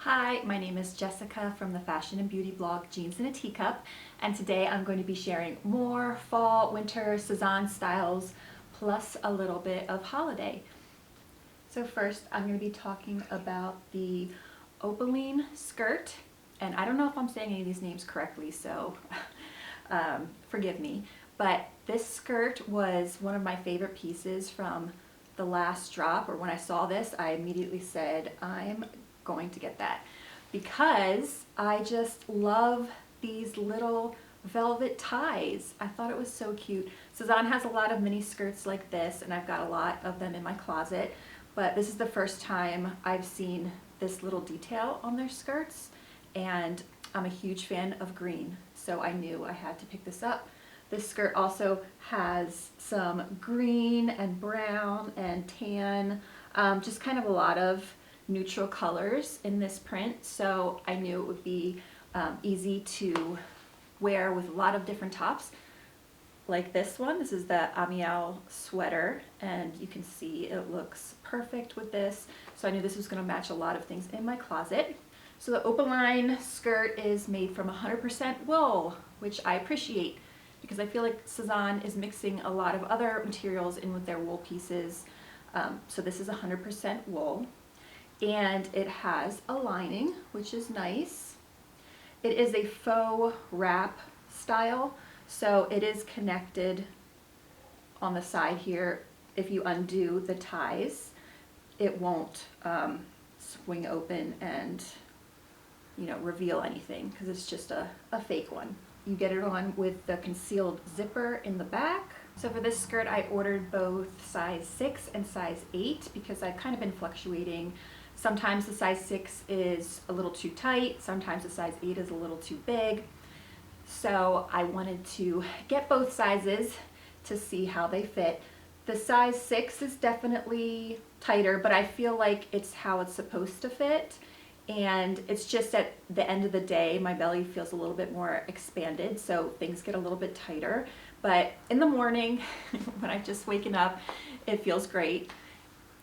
Hi, my name is Jessica from the fashion and beauty blog Jeans in a Teacup, and today I'm going to be sharing more fall, winter, Sezane styles, plus a little bit of holiday. So first, I'm going to be talking about the Opaline Skirt, and I don't know if I'm saying any of these names correctly, so forgive me, but this skirt was one of my favorite pieces from the last drop, or when I saw this, I immediately said, I'm going to get that because I just love these little velvet ties. I thought it was so cute. Sezane has a lot of mini skirts like this, and I've got a lot of them in my closet, but this is the first time I've seen this little detail on their skirts, and I'm a huge fan of green, so I knew I had to pick this up. This skirt also has some green and brown and tan, just kind of a lot of neutral colors in this print, so I knew it would be easy to wear with a lot of different tops. Like this one, this is the Amiel sweater, and you can see it looks perfect with this, so I knew this was going to match a lot of things in my closet. So the Opaline skirt is made from 100% wool, which I appreciate because I feel like Sezane is mixing a lot of other materials in with their wool pieces. So this is 100% wool, and it has a lining, which is nice. It is a faux wrap style, so it is connected on the side here. If you undo the ties, it won't swing open and reveal anything because it's just a fake one. You get it on with the concealed zipper in the back. So for this skirt, I ordered both size 6 and size 8 because I've kind of been fluctuating. Sometimes the size 6 is a little too tight, sometimes the size 8 is a little too big. So I wanted to get both sizes to see how they fit. The size 6 is definitely tighter, but I feel like it's how it's supposed to fit. And it's just at the end of the day, my belly feels a little bit more expanded, so things get a little bit tighter. But in the morning, when I've just waken up, it feels great.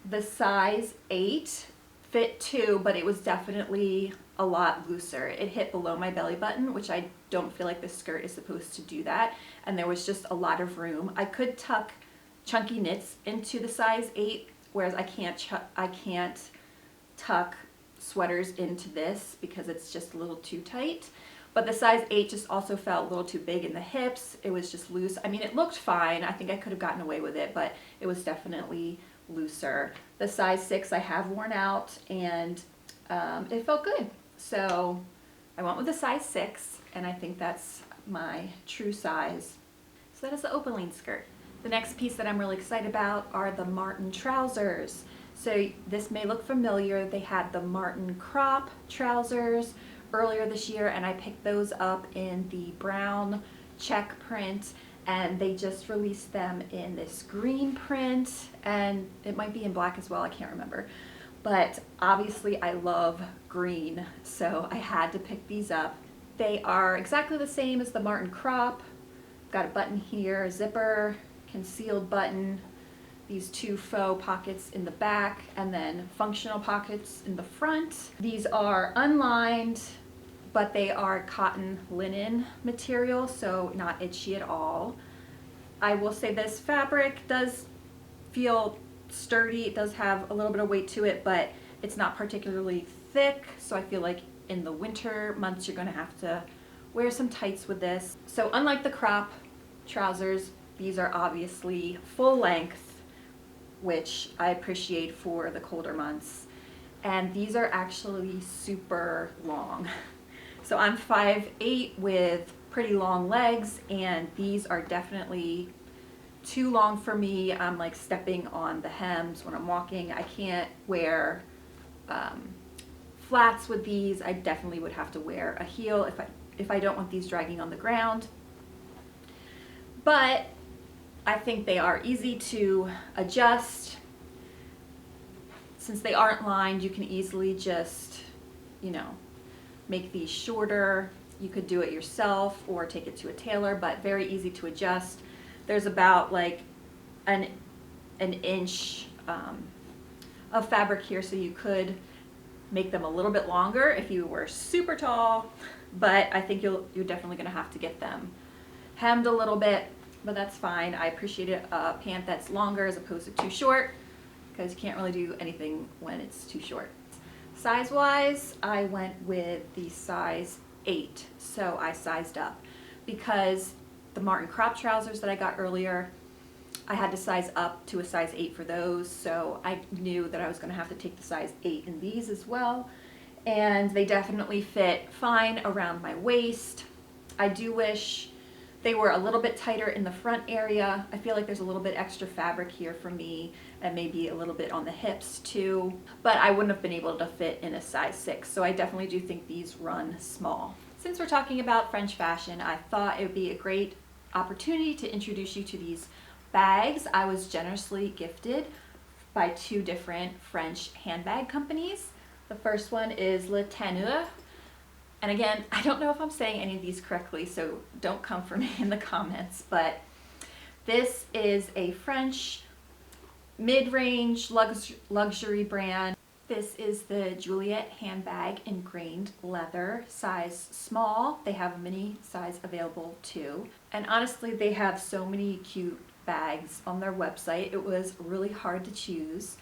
The size 8 fit too, but it was definitely a lot looser. It hit below my belly button, which I don't feel like this skirt is supposed to do that. And there was just a lot of room. I could tuck chunky knits into the size 8, whereas I can't tuck sweaters into this because it's just a little too tight. But the size 8 just also felt a little too big in the hips. It was just loose. I mean, it looked fine. I think I could have gotten away with it, but it was definitely looser. The size 6 I have worn out, and it felt good. So I went with the size 6, and I think that's my true size. So that is the Opaline skirt. The next piece that I'm really excited about are the Martin trousers. So this may look familiar. They had the Martin crop trousers earlier this year, and I picked those up in the brown check print, and they just released them in this green print, and it might be in black as well, I can't remember. But obviously I love green, so I had to pick these up. They are exactly the same as the Martin crop. Got a button here, a zipper, concealed button, these 2 faux pockets in the back, and then functional pockets in the front. These are unlined, but they are cotton linen material, so not itchy at all. I will say this fabric does feel sturdy. It does have a little bit of weight to it, but it's not particularly thick, so I feel like in the winter months you're going to have to wear some tights with this. So unlike the crop trousers, these are obviously full length, which I appreciate for the colder months. And these are actually super long. So I'm 5'8" with pretty long legs, and these are definitely too long for me. I'm like stepping on the hems when I'm walking. I can't wear flats with these. I definitely would have to wear a heel if I don't want these dragging on the ground. But I think they are easy to adjust. Since they aren't lined, you can easily just, make these shorter. You could do it yourself or take it to a tailor, but very easy to adjust. There's about like an inch of fabric here, so you could make them a little bit longer if you were super tall, but I think you're definitely gonna have to get them hemmed a little bit, but that's fine. I appreciate a pant that's longer as opposed to too short, because you can't really do anything when it's too short. Size wise, I went with the size 8, so I sized up because the Martin crop trousers that I got earlier, I had to size up to a size 8 for those, so I knew that I was going to have to take the size 8 in these as well, and they definitely fit fine around my waist. I do wish they were a little bit tighter in the front area. I feel like there's a little bit extra fabric here for me, and maybe a little bit on the hips too, but I wouldn't have been able to fit in a size 6, so I definitely do think these run small. Since we're talking about French fashion, I thought it would be a great opportunity to introduce you to these bags. I was generously gifted by 2 different French handbag companies. The first one is Le Tanneur, and again, I don't know if I'm saying any of these correctly, so don't come for me in the comments, but this is a French mid-range luxury brand. This is the Juliette handbag in grained leather, size small. They have a mini size available too. And honestly, they have so many cute bags on their website. It was really hard to choose,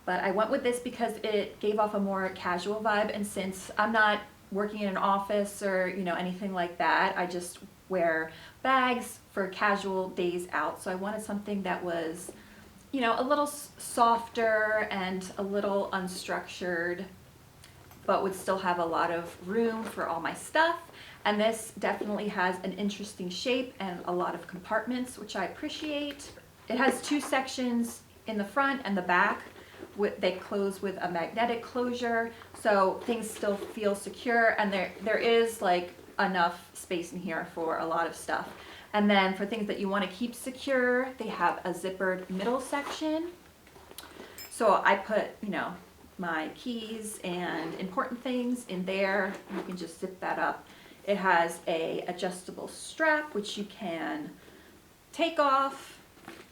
but I went with this because it gave off a more casual vibe, and since I'm not working in an office or anything like that, I just wear bags for casual days out, so I wanted something that was a little softer and a little unstructured, but would still have a lot of room for all my stuff. And this definitely has an interesting shape and a lot of compartments, which I appreciate. It has 2 sections in the front and the back. They close with a magnetic closure, so things still feel secure, and there is like enough space in here for a lot of stuff. And then for things that you want to keep secure, they have a zippered middle section. So I put, my keys and important things in there. You can just zip that up. It has a adjustable strap, which you can take off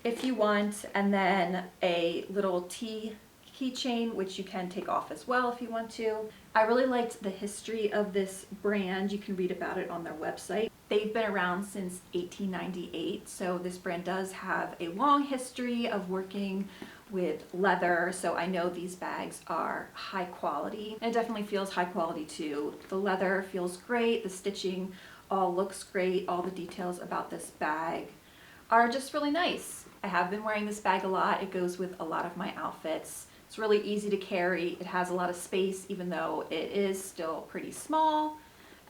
if you want, and then a little keychain, which you can take off as well if you want to. I really liked the history of this brand. You can read about it on their website. They've been around since 1898, so this brand does have a long history of working with leather, so I know these bags are high quality. And it definitely feels high quality too. The leather feels great, the stitching all looks great, all the details about this bag are just really nice. I have been wearing this bag a lot. It goes with a lot of my outfits. It's really easy to carry. It has a lot of space, even though it is still pretty small.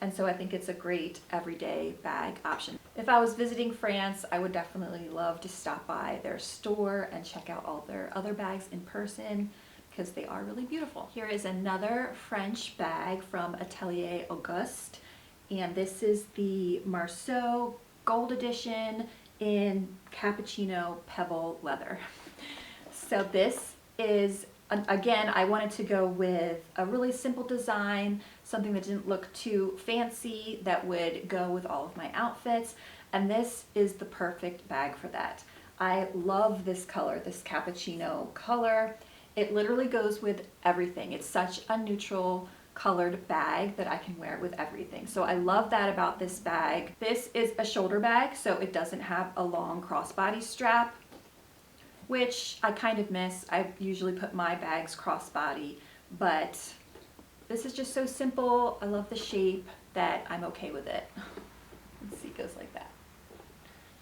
And so I think it's a great everyday bag option. If I was visiting France, I would definitely love to stop by their store and check out all their other bags in person, because they are really beautiful. Here is another French bag from Atelier Auguste, and this is the Marceau Gold Edition in cappuccino pebble leather. So this is, again, I wanted to go with a really simple design, something that didn't look too fancy, that would go with all of my outfits, and this is the perfect bag for that. I love this color, this cappuccino color. It literally goes with everything. It's such a neutral colored bag that I can wear it with everything. So I love that about this bag. This is a shoulder bag, so it doesn't have a long crossbody strap, which I kind of miss. I usually put my bags crossbody, but this is just so simple. I love the shape that I'm okay with it. Let's see, it goes like that.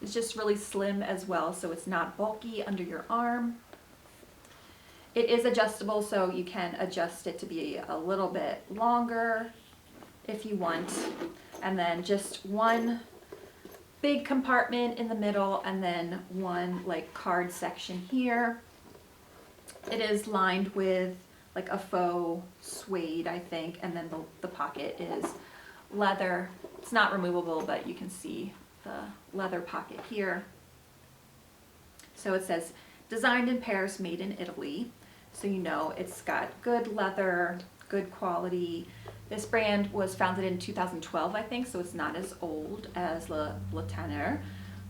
It's just really slim as well, so it's not bulky under your arm. It is adjustable, so you can adjust it to be a little bit longer if you want. And then just one big compartment in the middle, and then one like card section here. It is lined with like a faux suede, I think, and then the pocket is leather. It's not removable, but you can see the leather pocket here. So it says designed in Paris, made in Italy. So it's got good leather, good quality. This brand was founded in 2012, I think, so it's not as old as Le Tanneur,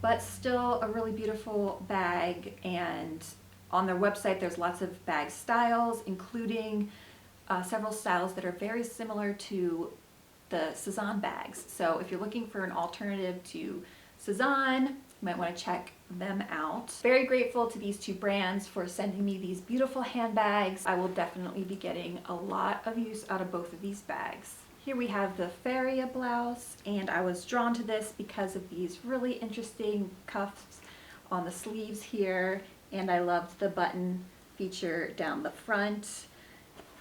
but still a really beautiful bag. And on their website, there's lots of bag styles, including several styles that are very similar to the Sezane bags. So if you're looking for an alternative to Sezane, you might want to check them out. Very grateful to these two brands for sending me these beautiful handbags. I will definitely be getting a lot of use out of both of these bags. Here we have the Faria blouse, and I was drawn to this because of these really interesting cuffs on the sleeves here, and I loved the button feature down the front.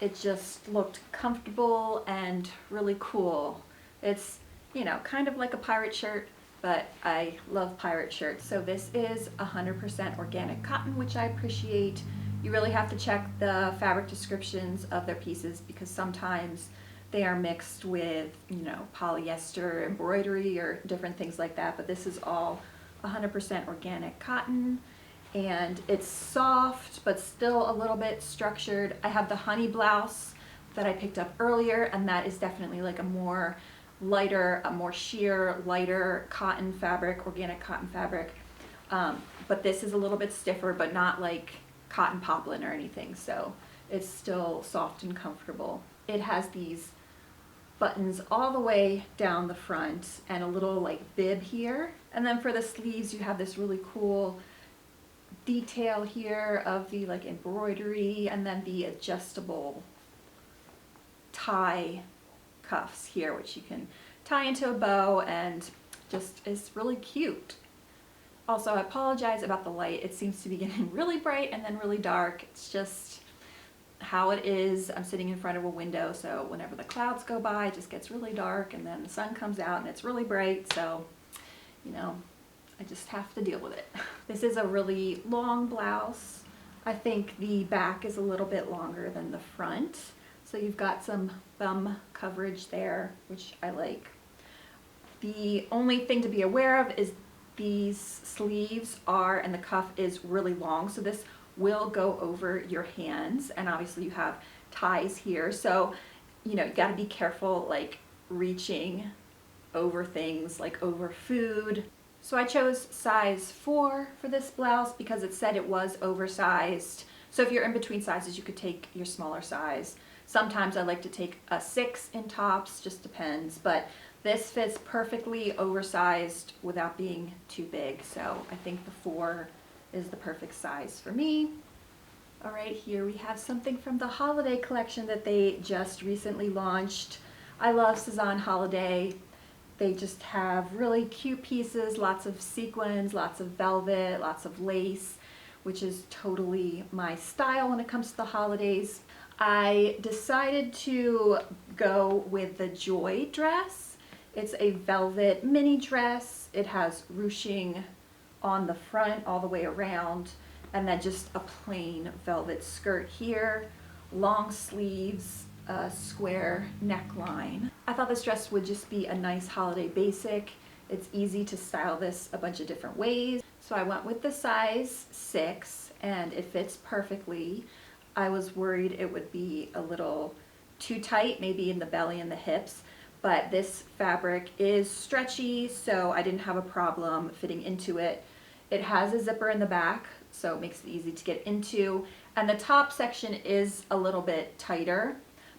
It just looked comfortable and really cool. It's, you know, kind of like a pirate shirt, but I love pirate shirts. So this is 100% organic cotton, which I appreciate. You really have to check the fabric descriptions of their pieces because sometimes they are mixed with, you know, polyester, embroidery, or different things like that, but this is all 100% organic cotton, and it's soft but still a little bit structured. I have the honey blouse that I picked up earlier, and that is definitely like a more lighter, a more sheer, lighter cotton fabric, organic cotton fabric, but this is a little bit stiffer, but not like cotton poplin or anything, so it's still soft and comfortable. It has these buttons all the way down the front and a little like bib here, and then for the sleeves you have this really cool detail here of the like embroidery, and then the adjustable tie cuffs here, which you can tie into a bow, and just is really cute. Also, I apologize about the light. It seems to be getting really bright and then really dark. It's just how it is. I'm sitting in front of a window, so whenever the clouds go by, it just gets really dark, and then the sun comes out and it's really bright, so, you know, I just have to deal with it. This is a really long blouse. I think the back is a little bit longer than the front, so you've got some bum coverage there, which I like. The only thing to be aware of is these sleeves are, and the cuff is really long, so this will go over your hands, and obviously you have ties here, so you know, you got to be careful like reaching over things, like over food. So I chose size 4 for this blouse because it said it was oversized. So if you're in between sizes, you could take your smaller size. Sometimes I like to take a 6 in tops, just depends, but this fits perfectly oversized without being too big, so I think the 4 is the perfect size for me. All right, here we have something from the holiday collection that they just recently launched. I love Sezane Holiday. They just have really cute pieces, lots of sequins, lots of velvet, lots of lace, which is totally my style when it comes to the holidays. I decided to go with the Joye Dress. It's a velvet mini dress. It has ruching on the front all the way around, and then just a plain velvet skirt here, long sleeves, a square neckline. I thought this dress would just be a nice holiday basic. It's easy to style this a bunch of different ways. So I went with the size 6, and it fits perfectly. I was worried it would be a little too tight, maybe in the belly and the hips, but this fabric is stretchy, so I didn't have a problem fitting into it. It has a zipper in the back, so it makes it easy to get into, and the top section is a little bit tighter,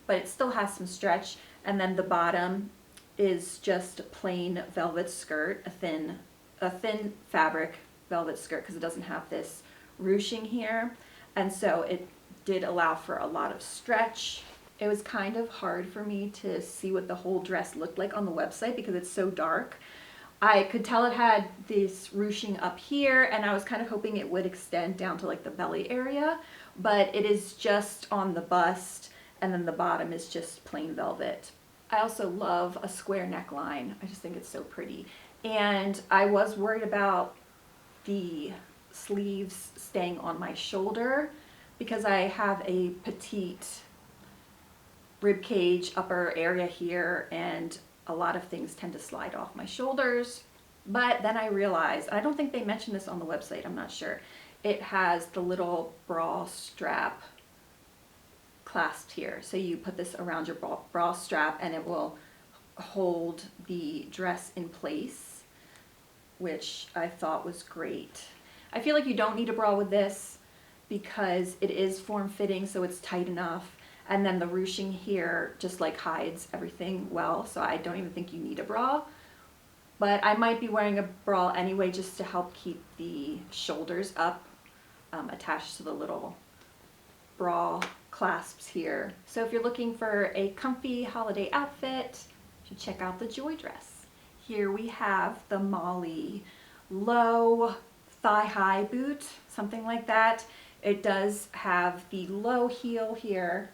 but it still has some stretch, and then the bottom is just a plain velvet skirt, a thin fabric velvet skirt, because it doesn't have this ruching here, and so it did allow for a lot of stretch. It was kind of hard for me to see what the whole dress looked like on the website because it's so dark. I could tell it had this ruching up here, and I was kind of hoping it would extend down to like the belly area, but it is just on the bust, and then the bottom is just plain velvet. I also love a square neckline. I just think it's so pretty. And I was worried about the sleeves staying on my shoulder because I have a petite rib cage upper area here, and a lot of things tend to slide off my shoulders. But then I realized, I don't think they mentioned this on the website, I'm not sure, it has the little bra strap clasped here. So you put this around your bra strap and it will hold the dress in place, which I thought was great. I feel like you don't need a bra with this because it is form-fitting, so it's tight enough. And then the ruching here just like hides everything well, so I don't even think you need a bra. But I might be wearing a bra anyway just to help keep the shoulders up, attached to the little bra clasps here. So if you're looking for a comfy holiday outfit, you should check out the Joye Dress. Here we have the Molly low thigh-high boot, something like that. It does have the low heel here,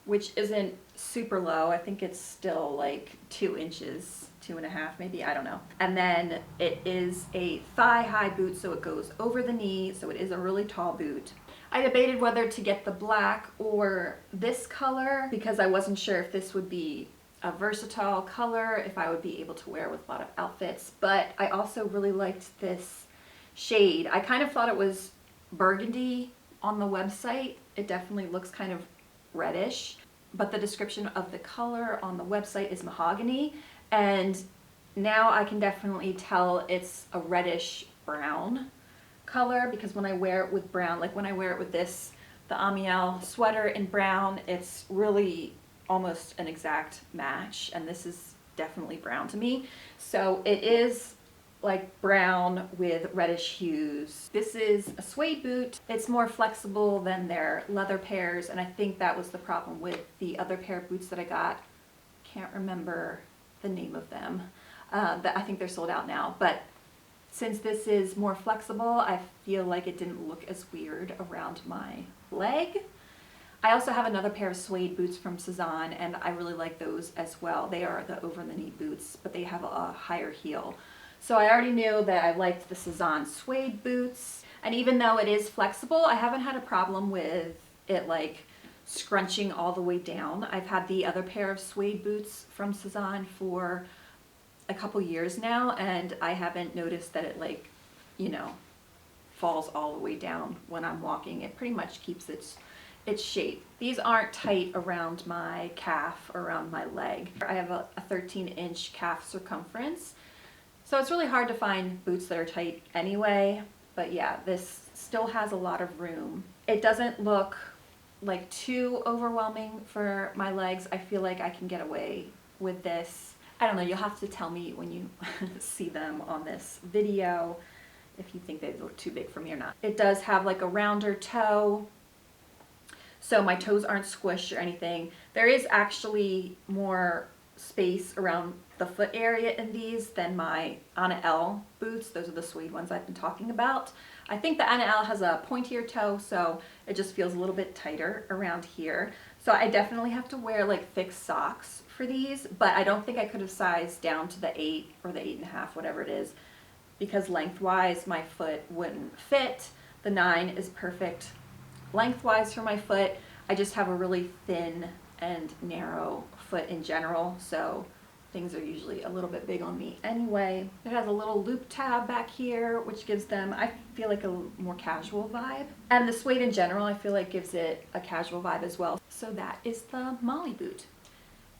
which isn't super low. I think it's still like 2 inches, 2.5 maybe, I don't know. And then it is a thigh-high boot, so it goes over the knee, so it is a really tall boot. I debated whether to get the black or this color because I wasn't sure if this would be a versatile color, if I would be able to wear with a lot of outfits, but I also really liked this shade. I kind of thought it was burgundy on the website. It definitely looks kind of reddish, but the description of the color on the website is mahogany, and now I can definitely tell it's a reddish brown color because when I wear it with brown, like when I wear it with this, the Amiel sweater in brown, it's really almost an exact match, and this is definitely brown to me. So it is like brown with reddish hues. This is a suede boot. It's more flexible than their leather pairs, and I think that was the problem with the other pair of boots that I got. Can't remember the name of them. I think they're sold out now, but since this is more flexible, I feel like it didn't look as weird around my leg. I also have another pair of suede boots from Sezane, and I really like those as well. They are the over-the-knee boots, but they have a higher heel. So I already knew that I liked the Sezane suede boots, and even though it is flexible, I haven't had a problem with it like scrunching all the way down. I've had the other pair of suede boots from Sezane for a couple years now, and I haven't noticed that it like, you know, falls all the way down when I'm walking. It pretty much keeps its shape. These aren't tight around my calf or around my leg. I have a 13-inch calf circumference, so it's really hard to find boots that are tight anyway, but yeah, this still has a lot of room. It doesn't look like too overwhelming for my legs. I feel like I can get away with this. I don't know, you'll have to tell me when you see them on this video if you think they look too big for me or not. It does have like a rounder toe, so my toes aren't squished or anything. There is actually more space around the foot area in these than my Anna L boots. Those are the suede ones I've been talking about. I think the Anna L has a pointier toe, so it just feels a little bit tighter around here. So I definitely have to wear like thick socks for these, but I don't think I could have sized down to the 8 or the 8.5, whatever it is, because lengthwise my foot wouldn't fit. The 9 is perfect lengthwise for my foot. I just have a really thin and narrow foot in general, so things are usually a little bit big on me anyway. It has a little loop tab back here, which gives them, I feel like, a more casual vibe. And the suede in general, I feel like gives it a casual vibe as well. So that is the Molly boot.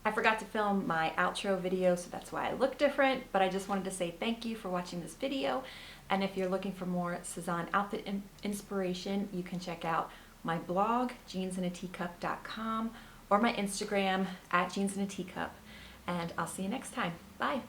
I forgot to film my outro video, so that's why I look different, but I just wanted to say thank you for watching this video. And if you're looking for more Sezane outfit inspiration, you can check out my blog, jeansandateacup.com, or my Instagram, @jeansandateacup. And I'll see you next time. Bye.